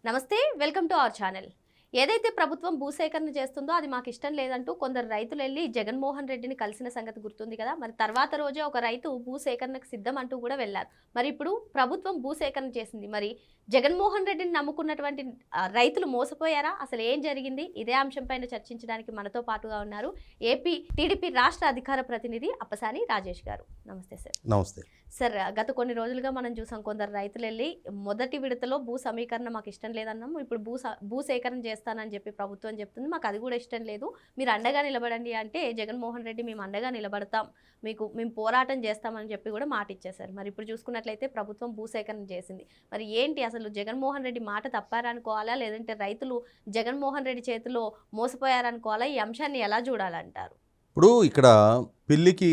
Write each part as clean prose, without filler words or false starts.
నమస్తే, welcome to our channel. ఏదైతే ప్రభుత్వం భూసేకరణ చేస్తుందో అది మాకు ఇష్టం లేదంటూ కొందరు రైతులు వెళ్ళి జగన్మోహన్ రెడ్డిని కలిసిన సంగతి గుర్తుంది కదా. మరి తర్వాత రోజే ఒక రైతు భూసేకరణకు సిద్ధం అంటూ కూడా వెళ్ళారు. మరి ఇప్పుడు ప్రభుత్వం భూసేకరణ చేసింది. మరి జగన్మోహన్ రెడ్డిని నమ్ముకున్నటువంటి రైతులు మోసపోయారా? అసలు ఏం జరిగింది? ఇదే అంశంపైన చర్చించడానికి మనతో పాటుగా ఉన్నారు ఏపీ టీడీపీ రాష్ట్ర అధికార ప్రతినిధి అప్పసాని రాజేష్ గారు. నమస్తే సార్. నమస్తే సార్, గత కొన్ని రోజులుగా మనం చూసాం కొందరు రైతులు వెళ్ళి మొదటి విడతలో భూ సమీకరణ మాకు ఇష్టం లేదన్నాము, ఇప్పుడు భూసేకరణ చేస్తానని చెప్పి ప్రభుత్వం చెప్తుంది, మాకు అది కూడా ఇష్టం లేదు, మీరు అండగా నిలబడండి అంటే జగన్మోహన్ రెడ్డి మేము అండగా నిలబడతాం, మేము పోరాటం చేస్తామని చెప్పి కూడా మాట ఇచ్చేశారు. మరి ఇప్పుడు చూసుకున్నట్లయితే ప్రభుత్వం భూసేకరణ చేసింది. మరి ఏంటి అసలు జగన్మోహన్ రెడ్డి మాట తప్పారనుకోవాలా, లేదంటే రైతులు జగన్మోహన్ రెడ్డి చేతిలో మోసపోయారనుకోవాలా? ఈ అంశాన్ని ఎలా చూడాలంటారు? ఇప్పుడు ఇక్కడ పిల్లికి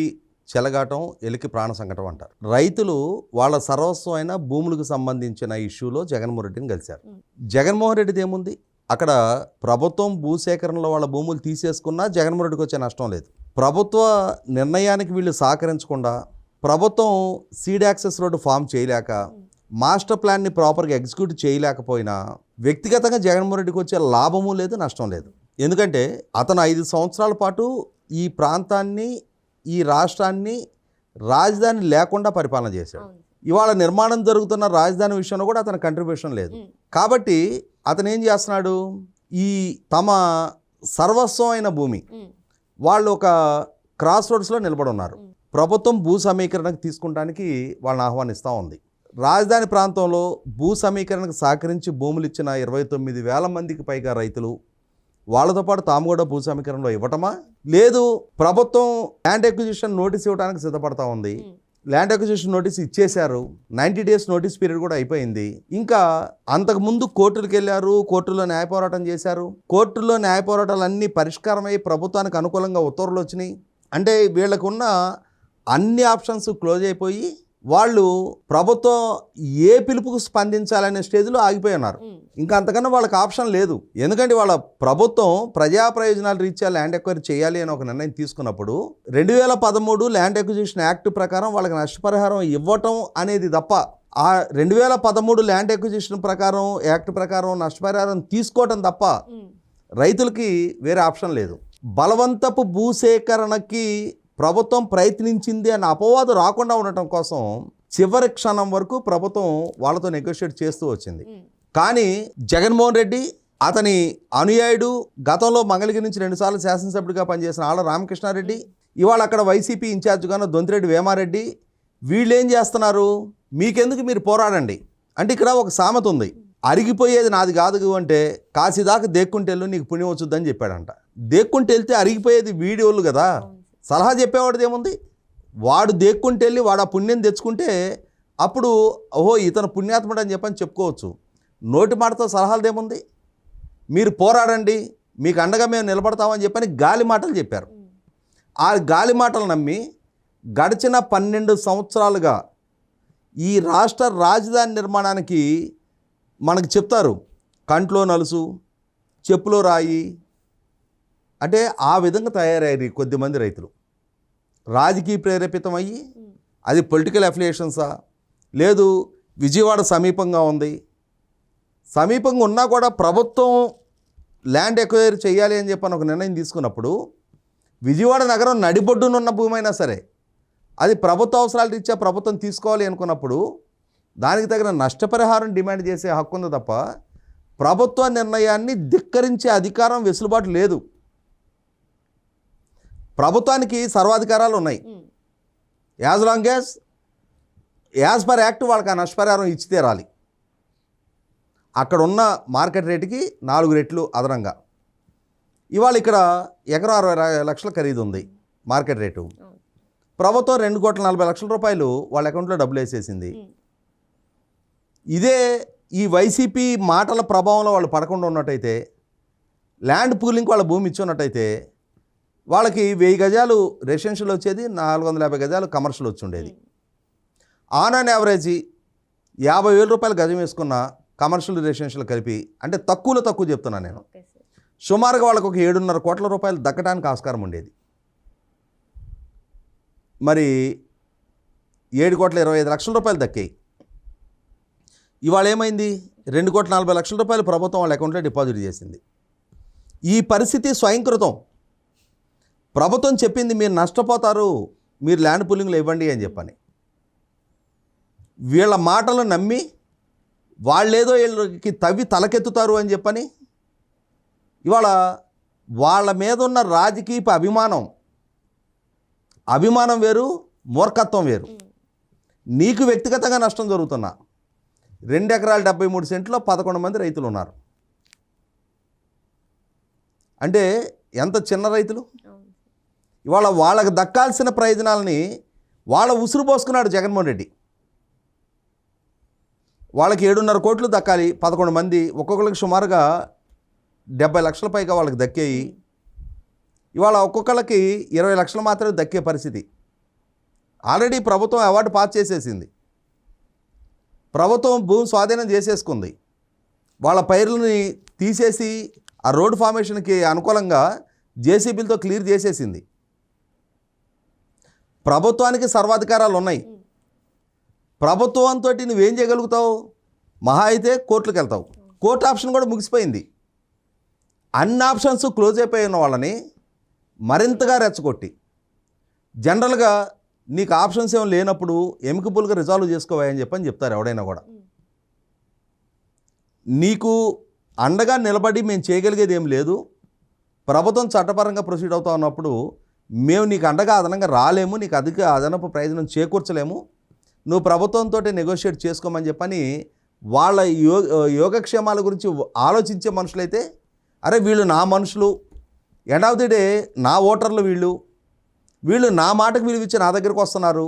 చెలగాటం, ఎలికి ప్రాణ సంకటం అంటారు. రైతులు వాళ్ళ సర్వస్వమైన భూములకు సంబంధించిన ఇష్యూలో జగన్మోహన్ రెడ్డిని కలిశారు. జగన్మోహన్ రెడ్డిది ఏముంది? అక్కడ ప్రభుత్వం భూసేకరణలో వాళ్ళ భూములు తీసేసుకున్నా జగన్మోహన్ రెడ్డికి వచ్చే నష్టం లేదు. ప్రభుత్వ నిర్ణయానికి వీళ్ళు సహకరించకుండా, ప్రభుత్వం సీడ్ యాక్సెస్ రోడ్డు ఫామ్ చేయలేక, మాస్టర్ ప్లాన్ని ప్రాపర్గా ఎగ్జిక్యూట్ చేయలేకపోయినా వ్యక్తిగతంగా జగన్మోహన్ రెడ్డికి వచ్చే లాభము లేదు, నష్టం లేదు. ఎందుకంటే అతను 5 సంవత్సరాల పాటు ఈ ప్రాంతాన్ని, ఈ రాష్ట్రాన్ని రాజధాని లేకుండా పరిపాలన చేశాడు. ఇవాళ నిర్మాణం జరుగుతున్న రాజధాని విషయంలో కూడా అతని కంట్రిబ్యూషన్ లేదు. కాబట్టి అతను ఏం చేస్తున్నాడు? ఈ తమ సర్వస్వమైన భూమి వాళ్ళు ఒక క్రాస్ రోడ్స్లో నిలబడి ఉన్నారు. ప్రభుత్వం భూ సమీకరణకు తీసుకుంటానికి వాళ్ళని ఆహ్వానిస్తూ ఉంది. రాజధాని ప్రాంతంలో భూ సమీకరణకు సహకరించి భూములు ఇచ్చిన 29,000 మందికి పైగా రైతులు, వాళ్ళతో పాటు తాము కూడా భూ సమీకరణలో ఇవ్వటమా? లేదు, ప్రభుత్వం ల్యాండ్ ఎక్విజిషన్ నోటీస్ ఇవ్వడానికి సిద్ధపడతా ఉంది. ల్యాండ్ ఎక్విజిషన్ నోటీస్ ఇచ్చేశారు, 90 డేస్ నోటీస్ పీరియడ్ కూడా అయిపోయింది. ఇంకా అంతకుముందు కోర్టులకు వెళ్ళారు, కోర్టులో న్యాయ పోరాటం చేశారు. కోర్టులో న్యాయ పోరాటాలు అన్నీ పరిష్కారమై ప్రభుత్వానికి అనుకూలంగా ఉత్తర్వులు వచ్చినాయి. అంటే వీళ్ళకున్న అన్ని ఆప్షన్స్ క్లోజ్ అయిపోయి వాళ్ళు ప్రభుత్వం ఏ పిలుపుకు స్పందించాలనే స్టేజ్లో ఆగిపోయి ఉన్నారు. ఇంకా అంతకన్నా వాళ్ళకి ఆప్షన్ లేదు. ఎందుకంటే వాళ్ళ ప్రభుత్వం ప్రజా ప్రయోజనాలు రీత్యా ల్యాండ్ ఎక్వైర్ చేయాలి అని ఒక నిర్ణయం తీసుకున్నప్పుడు 2013 ల్యాండ్ ఎక్విజిషన్ యాక్ట్ ప్రకారం వాళ్ళకి నష్టపరిహారం ఇవ్వటం అనేది తప్ప, ఆ 2013 ల్యాండ్ ఎక్విజిషన్ ప్రకారం యాక్ట్ ప్రకారం నష్టపరిహారం తీసుకోవటం తప్ప రైతులకి వేరే ఆప్షన్ లేదు. బలవంతపు భూసేకరణకి ప్రభుత్వం ప్రయత్నించింది అన్న అపవాదు రాకుండా ఉండటం కోసం చివరి క్షణం వరకు ప్రభుత్వం వాళ్ళతో నెగోషియేట్ చేస్తూ వచ్చింది. కానీ జగన్మోహన్ రెడ్డి, అతని అనుయాయుడు, గతంలో మంగళగిరి నుంచి 2 సార్లు శాసనసభ్యుడిగా పనిచేసిన ఆళ్ళ రామకృష్ణారెడ్డి, ఇవాళ అక్కడ వైసీపీ ఇన్ఛార్జ్గాను దొంతిరెడ్డి వేమారెడ్డి, వీళ్ళు ఏం చేస్తున్నారు? మీకెందుకు, మీరు పోరాడండి అంటే ఇక్కడ ఒక సామెత ఉంది, అరిగిపోయేది నాది కాదు అంటే కాశీదాకా దేక్కుంటెళ్ళు నీకు పుణ్యం వచ్చుద్దని చెప్పాడంట. దేక్కుంటే వెళ్తే అరిగిపోయేది వీడియోలు కదా. సలహా చెప్పేవాడిది ఏముంది? వాడు దేక్కుంటే వెళ్ళి వాడు ఆ పుణ్యం తెచ్చుకుంటే అప్పుడు ఓహో ఇతను పుణ్యాత్ముడు అని చెప్పని చెప్పుకోవచ్చు. నోటి మాటతో సలహాలదేముంది? మీరు పోరాడండి, మీకు అండగా మేము నిలబడతామని చెప్పని గాలి మాటలు చెప్పారు. ఆ గాలి మాటలు నమ్మి గడిచిన 12 సంవత్సరాలుగా ఈ రాష్ట్ర రాజధాని నిర్మాణానికి మనకు చెప్తారు కంట్లో నలుసు, చెప్పులో రాయి అంటే ఆ విధంగా తయారయ్యారు కొద్దిమంది రైతులు. రాజకీయ ప్రేరేపితం అయ్యి, అది పొలిటికల్ అఫిలియేషన్సా, లేదు విజయవాడ సమీపంగా ఉంది, సమీపంగా ఉన్నా కూడా ప్రభుత్వం ల్యాండ్ ఎక్వైర్ చేయాలి అని చెప్పని ఒక నిర్ణయం తీసుకున్నప్పుడు విజయవాడ నగరం నడిబొడ్డునున్న భూమి అయినా సరే అది ప్రభుత్వ అవసరాలు రీత్యా ప్రభుత్వం తీసుకోవాలి అనుకున్నప్పుడు దానికి తగిన నష్టపరిహారం డిమాండ్ చేసే హక్కు ఉంది తప్ప ప్రభుత్వ నిర్ణయాన్ని ధిక్కరించే అధికారం, వెసులుబాటు లేదు. ప్రభుత్వానికి సర్వాధికారాలు ఉన్నాయి. As long as per act వాళ్ళకి ఆ నష్టపరిహారం ఇచ్చి తీరాలి. అక్కడ ఉన్న మార్కెట్ రేటుకి 4 రెట్లు అదనంగా. ఇవాళ ఇక్కడ ఎకరం 60 లక్షల ఖరీదు ఉంది మార్కెట్ రేటు. ప్రభుత్వం 2,40,00,000 రూపాయలు వాళ్ళ అకౌంట్లో డబ్బులు వేసేసింది. ఇదే ఈ వైసీపీ మాటల ప్రభావంలో వాళ్ళు పడకుండా ఉన్నట్టయితే, ల్యాండ్ పూలింగ్ వాళ్ళ భూమి ఇచ్చున్నట్టయితే వాళ్ళకి 1000 గజాలు రెసిడెన్షియల్ వచ్చేది, 450 గజాలు కమర్షియల్ వచ్చి ఉండేది. ఆన్ అండ్ యావరేజ్ 50,000 రూపాయలు గజం వేసుకున్న కమర్షియల్ రెసిడెన్షియల్ కలిపి, అంటే తక్కువ చెప్తున్నాను నేను, సుమారుగా వాళ్ళకు ఒక 7.5 కోట్ల రూపాయలు దక్కడానికి ఆస్కారం ఉండేది. మరి 7,25,00,000 రూపాయలు దక్కాయి. ఇవాళ ఏమైంది? 2,40,00,000 రూపాయలు ప్రభుత్వం వాళ్ళ అకౌంట్లో డిపాజిట్ చేసింది. ఈ పరిస్థితి స్వయంకృతం. ప్రభుత్వం చెప్పింది మీరు నష్టపోతారు, మీరు ల్యాండ్ పూలింగ్లో ఇవ్వండి అని చెప్పని. వీళ్ళ మాటలు నమ్మి వాళ్ళేదో వీళ్ళకి తవ్వి తలకెత్తుతారు అని చెప్పని ఇవాళ వాళ్ళ మీద ఉన్న రాజకీయ అభిమానం వేరు, మూర్ఖత్వం వేరు. నీకు వ్యక్తిగతంగా నష్టం జరుగుతున్నా 2 ఎకరాలు 73 సెంట్లో 11 మంది రైతులు ఉన్నారు అంటే ఎంత చిన్న రైతులు. ఇవాళ వాళ్ళకి దక్కాల్సిన ప్రయోజనాలని వాళ్ళ ఉసురు పోసుకున్నాడు జగన్మోహన్ రెడ్డి. వాళ్ళకి 7.5 కోట్లు దక్కాలి, 11 మంది, ఒక్కొక్కరికి సుమారుగా 70 లక్షల పైగా వాళ్ళకి దక్కేయి. ఇవాళ ఒక్కొక్కళ్ళకి 20 లక్షలు మాత్రమే దక్కే పరిస్థితి. ఆల్రెడీ ప్రభుత్వం అవార్డు పాస్ చేసేసింది. ప్రభుత్వం భూమి స్వాధీనం చేసేసుకుంది. వాళ్ళ పైర్లని తీసేసి ఆ రోడ్ ఫార్మేషన్కి అనుకూలంగా జేసీబీలతో క్లియర్ చేసేసింది. ప్రభుత్వానికి సర్వాధికారాలు ఉన్నాయి. ప్రభుత్వంతో నువ్వేం చేయగలుగుతావు? మహా అయితే కోర్టులకు వెళ్తావు. కోర్టు ఆప్షన్ కూడా ముగిసిపోయింది. అన్ని ఆప్షన్స్ క్లోజ్ అయిపోయి ఉన్న వాళ్ళని మరింతగా రెచ్చగొట్టి జనరల్గా నీకు ఆప్షన్స్ ఏం లేనప్పుడు ఎమికబుల్గా రిజాల్వ్ చేసుకోవాలని చెప్పని చెప్తారు ఎవడైనా కూడా. నీకు అండగా నిలబడి మేము చేయగలిగేది ఏం లేదు, ప్రభుత్వం చట్టపరంగా ప్రొసీడ్ అవుతా ఉన్నప్పుడు మేము నీకు అండగా అదనంగా రాలేము, నీకు అదనపు ప్రయోజనం చేకూర్చలేము, నువ్వు ప్రభుత్వంతో నెగోషియేట్ చేసుకోమని చెప్పని వాళ్ళ యోగక్షేమాల గురించి ఆలోచించే మనుషులైతే అరే వీళ్ళు నా మనుషులు, ఎండ్ ఆఫ్ ది డే నా ఓటర్లు, వీళ్ళు నా మాటకు విలువ ఇచ్చి నా దగ్గరకు వస్తున్నారు,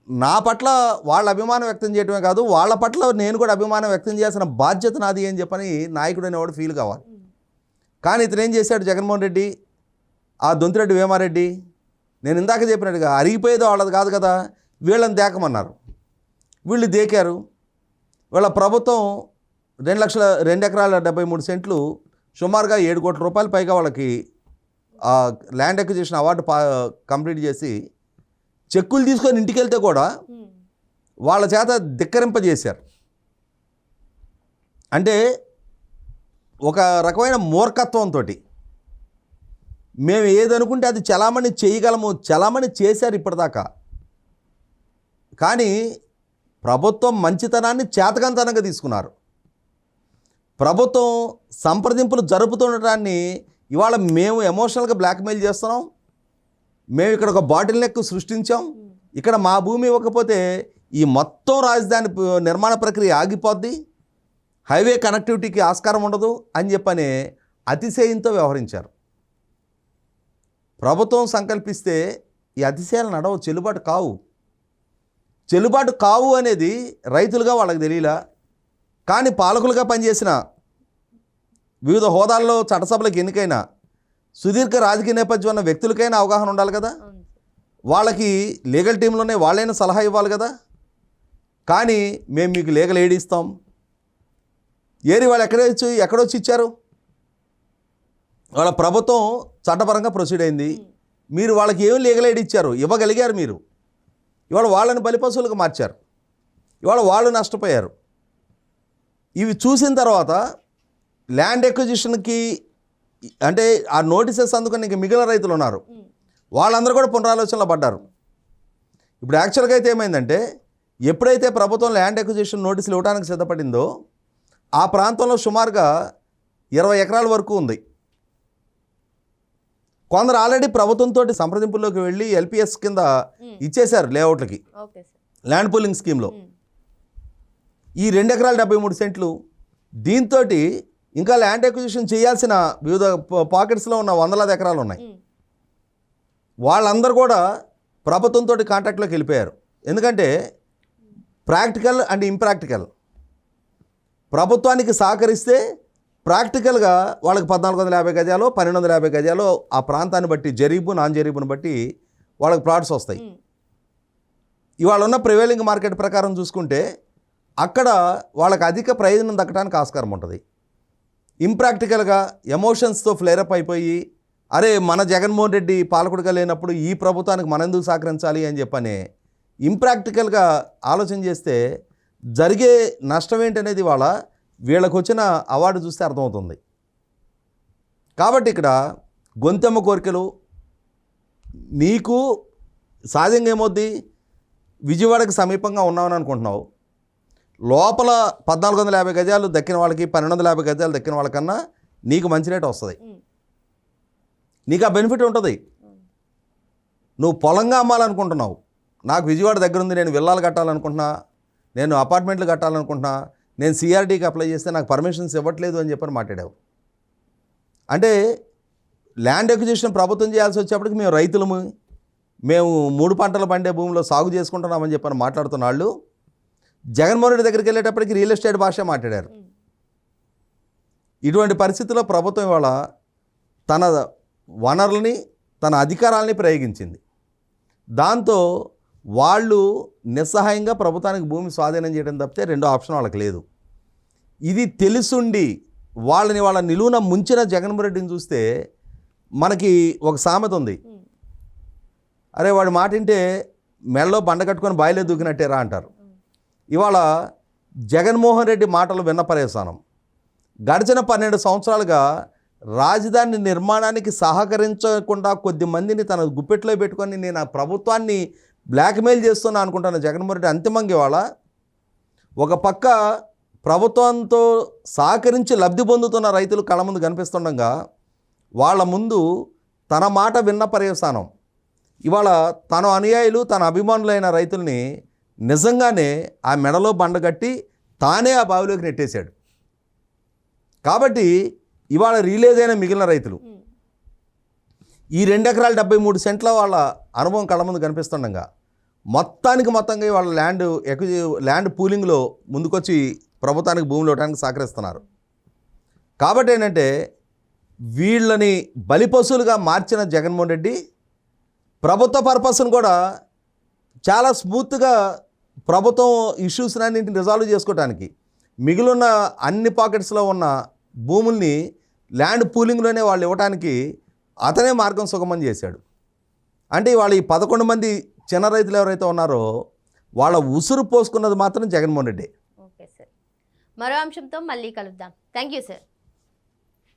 నా పట్ల వాళ్ళ అభిమానం వ్యక్తం చేయడమే కాదు వాళ్ళ పట్ల నేను కూడా అభిమానం వ్యక్తం చేయాల్సిన బాధ్యత నాది అని చెప్పని నాయకుడు అనేవాడు ఫీల్ కావాలి. కానీ ఇతను ఏం చేశాడు జగన్మోహన్ రెడ్డి, ఆ దొంతిరెడ్డి వేమారెడ్డి, నేను ఇందాక చెప్పినట్టుగా అరిగిపోయేది వాళ్ళది కాదు కదా, వీళ్ళని దేకమన్నారు. వీళ్ళు దేకారు. వీళ్ళ ప్రభుత్వం 2 ఎకరాల 73 సెంట్లు సుమారుగా 7 కోట్ల రూపాయల పైగా వాళ్ళకి ల్యాండ్ అక్విజిషన్ అవార్డు కంప్లీట్ చేసి చెక్కులు తీసుకొని ఇంటికి వెళ్తే కూడా వాళ్ళ చేత ధిక్కరింపజేశారు. అంటే ఒక రకమైన మూర్ఖత్వంతో మేము ఏదనుకుంటే అది చలామణి చేయగలము, చలామణి చేశారు ఇప్పటిదాకా. కానీ ప్రభుత్వం మంచితనాన్ని చేతకంతనంగా తీసుకున్నారు. ప్రభుత్వం సంప్రదింపులు జరుపుతుండటాన్ని ఇవాళ మేము ఎమోషనల్గా బ్లాక్మెయిల్ చేస్తున్నాం, మేము ఇక్కడ ఒక బాటిల్ నెక్ సృష్టించాం, ఇక్కడ మా భూమి ఇవ్వకపోతే ఈ మొత్తం రాజధాని నిర్మాణ ప్రక్రియ ఆగిపోద్ది, హైవే కనెక్టివిటీకి ఆస్కారం ఉండదు అని చెప్పని అతిశయంతో వ్యవహరించారు. ప్రభుత్వం సంకల్పిస్తే ఈ అతిశయాలు నడవు, చెల్లుబాటు కావు అనేది రైతులుగా వాళ్ళకి తెలియలా. కానీ పాలకులుగా పనిచేసిన వివిధ హోదాల్లో చట్టసభలకు ఎన్నికైనా సుదీర్ఘ రాజకీయ నేపథ్యం ఉన్న వ్యక్తులకైనా అవగాహన ఉండాలి కదా, వాళ్ళకి లీగల్ టీంలోనే వాళ్ళైనా సలహా ఇవ్వాలి కదా. కానీ మేము మీకు లీగల్ ఎయిడ్ ఇస్తాం, ఏరి వాళ్ళు ఎక్కడొచ్చి ఇచ్చారు? వాళ్ళ ప్రభుత్వం చట్టపరంగా ప్రొసీడ్ అయింది, మీరు వాళ్ళకి ఏం లీగల్ ఎయిడ్ ఇచ్చారు? ఇవ్వగలిగారు మీరు. ఇవాళ వాళ్ళని బలిపశువులకు మార్చారు, ఇవాళ వాళ్ళు నష్టపోయారు. ఇవి చూసిన తర్వాత ల్యాండ్ ఎక్విజిషన్కి అంటే ఆ నోటీసెస్ అందుకని ఇంక మిగిలిన రైతులు ఉన్నారు, వాళ్ళందరూ కూడా పునరాలోచనలో పడ్డారు. ఇప్పుడు యాక్చువల్గా అయితే ఏమైందంటే ఎప్పుడైతే ప్రభుత్వం ల్యాండ్ ఎక్విజిషన్ నోటీసులు ఇవ్వడానికి సిద్ధపడిందో ఆ ప్రాంతంలో సుమారుగా 20 ఎకరాల వరకు ఉంది. కొందరు ఆల్రెడీ ప్రభుత్వంతో సంప్రదింపుల్లోకి వెళ్ళి ఎల్పిఎస్ కింద ఇచ్చేశారు లేఅవుట్లకి, ల్యాండ్ పూలింగ్ స్కీమ్లో. ఈ 2 ఎకరాల 73 సెంట్లు దీంతో ఇంకా ల్యాండ్ ఎక్విజిషన్ చేయాల్సిన వివిధ పాకెట్స్లో ఉన్న వందలాది ఎకరాలు ఉన్నాయి. వాళ్ళందరూ కూడా ప్రభుత్వంతో కాంటాక్ట్లోకి వెళ్ళిపోయారు. ఎందుకంటే ప్రాక్టికల్ అండ్ ఇంప్రాక్టికల్. ప్రభుత్వానికి సహకరిస్తే ప్రాక్టికల్గా వాళ్ళకి 1450 గజాలు 1250 గజాలు ఆ ప్రాంతాన్ని బట్టి జరీబు నాన్ జరీబుని బట్టి వాళ్ళకి ప్లాట్స్ వస్తాయి. ఇవాళ ఉన్న ప్రివైలింగ్ మార్కెట్ ప్రకారం చూసుకుంటే అక్కడ వాళ్ళకి అధిక ప్రయోజనం దక్కడానికి ఆస్కారం ఉంటుంది. ఇంప్రాక్టికల్గా ఎమోషన్స్తో ఫ్లేరప్ అయిపోయి అరే మన జగన్మోహన్ రెడ్డి పాలకుడిగా లేనప్పుడు ఈ ప్రభుత్వానికి మనం ఎందుకు సహకరించాలి అని చెప్పని ఇంప్రాక్టికల్గా ఆలోచన చేస్తే జరిగే నష్టం ఏంటనేది వాళ్ళ వీళ్ళకు వచ్చిన అవార్డు చూస్తే అర్థమవుతుంది. కాబట్టి ఇక్కడ గొంతెమ్మ కోరికలు నీకు సహజంగా ఏమవుద్ది, విజయవాడకి సమీపంగా ఉన్నామని అనుకుంటున్నావు, లోపల 1450 గజాలు దక్కిన వాళ్ళకి 1250 గజాలు దక్కిన వాళ్ళకన్నా నీకు మంచి రేటు వస్తుంది, నీకు ఆ బెనిఫిట్ ఉంటుంది. నువ్వు పొలంగా అమ్మాలనుకుంటున్నావు, నాకు విజయవాడ దగ్గర ఉంది, నేను విల్లాలు కట్టాలనుకుంటున్నా, నేను అపార్ట్మెంట్లు కట్టాలనుకుంటున్నా, నేను సిఆర్డీకి అప్లై చేస్తే నాకు పర్మిషన్స్ ఇవ్వట్లేదు అని చెప్పని మాట్లాడావు. అంటే ల్యాండ్ ఎక్విజిషన్ ప్రభుత్వం చేయాల్సి వచ్చేప్పటికి మేము రైతులము, మేము 3 పంటలు పండే భూమిలో సాగు చేసుకుంటున్నామని చెప్పని మాట్లాడుతున్న వాళ్ళు జగన్మోహన్ రెడ్డి దగ్గరికి వెళ్ళేటప్పటికి రియల్ ఎస్టేట్ భాష మాట్లాడారు. ఇటువంటి పరిస్థితుల్లో ప్రభుత్వం ఇవాళ తన వనరులని తన అధికారాలని ప్రయోగించింది. దాంతో వాళ్ళు నిస్సహాయంగా ప్రభుత్వానికి భూమి స్వాధీనం చేయడం తప్పితే రెండో ఆప్షన్ వాళ్ళకి లేదు. ఇది తెలుసుండి వాళ్ళ నిలువున ముంచిన జగన్మోహన్ రెడ్డిని చూస్తే మనకి ఒక సామెత ఉంది, అరే వాడి మాట వింటే మెడలో బండ కట్టుకొని బాయిలో దూకినట్టేరా అంటారు. ఇవాళ జగన్మోహన్ రెడ్డి మాటలు విన్న పర్యవసానం గడిచిన 12 సంవత్సరాలుగా రాజధాని నిర్మాణానికి సహకరించకుండా కొద్ది మందిని తన గుప్పెట్లో పెట్టుకొని నేను ఆ ప్రభుత్వాన్ని బ్లాక్మెయిల్ చేస్తున్నా అనుకుంటున్న జగన్మోహన్ రెడ్డి అంతిమంగా ఇవాళ ఒక పక్క ప్రభుత్వంతో సహకరించి లబ్ధి పొందుతున్న రైతులు కళ్ళ ముందు కనిపిస్తుండగా వాళ్ళ ముందు తన మాట విన్న పర్యవసానం ఇవాళ తన అనుయాయులు తన అభిమానులైన రైతుల్ని నిజంగానే ఆ మెడలో బండగట్టి తానే ఆ బావిలోకి నెట్టేశాడు. కాబట్టి ఇవాళ రిలీజ్ అయిన మిగిలిన రైతులు ఈ 2 ఎకరాల 73 సెంట్ల వాళ్ళ అనుభవం కళ్ళ ముందు కనిపిస్తుండగా మొత్తంగా వాళ్ళ ల్యాండ్ పూలింగ్లో ముందుకొచ్చి ప్రభుత్వానికి భూములు ఇవ్వడానికి సహకరిస్తున్నారు. కాబట్టి ఏంటంటే వీళ్ళని బలిపశువులుగా మార్చిన జగన్మోహన్ రెడ్డి ప్రభుత్వ పర్పస్ను కూడా చాలా స్మూత్గా ప్రభుత్వం ఇష్యూస్ని అన్నింటిని రిజాల్వ్ చేసుకోవడానికి మిగిలిన అన్ని పాకెట్స్లో ఉన్న భూముల్ని ల్యాండ్ పూలింగ్లోనే వాళ్ళు ఇవ్వడానికి అతనే మార్గం సుగమం చేశాడు. అంటే వాళ్ళ ఈ 11 మంది చిన్న రైతులు ఎవరైతే ఉన్నారో వాళ్ళ ఉసురు పోసుకున్నది మాత్రం జగన్మోహన్ రెడ్డి. ఓకే సార్, మరో అంశంతో మళ్ళీ కలుద్దాం. Thank you sir.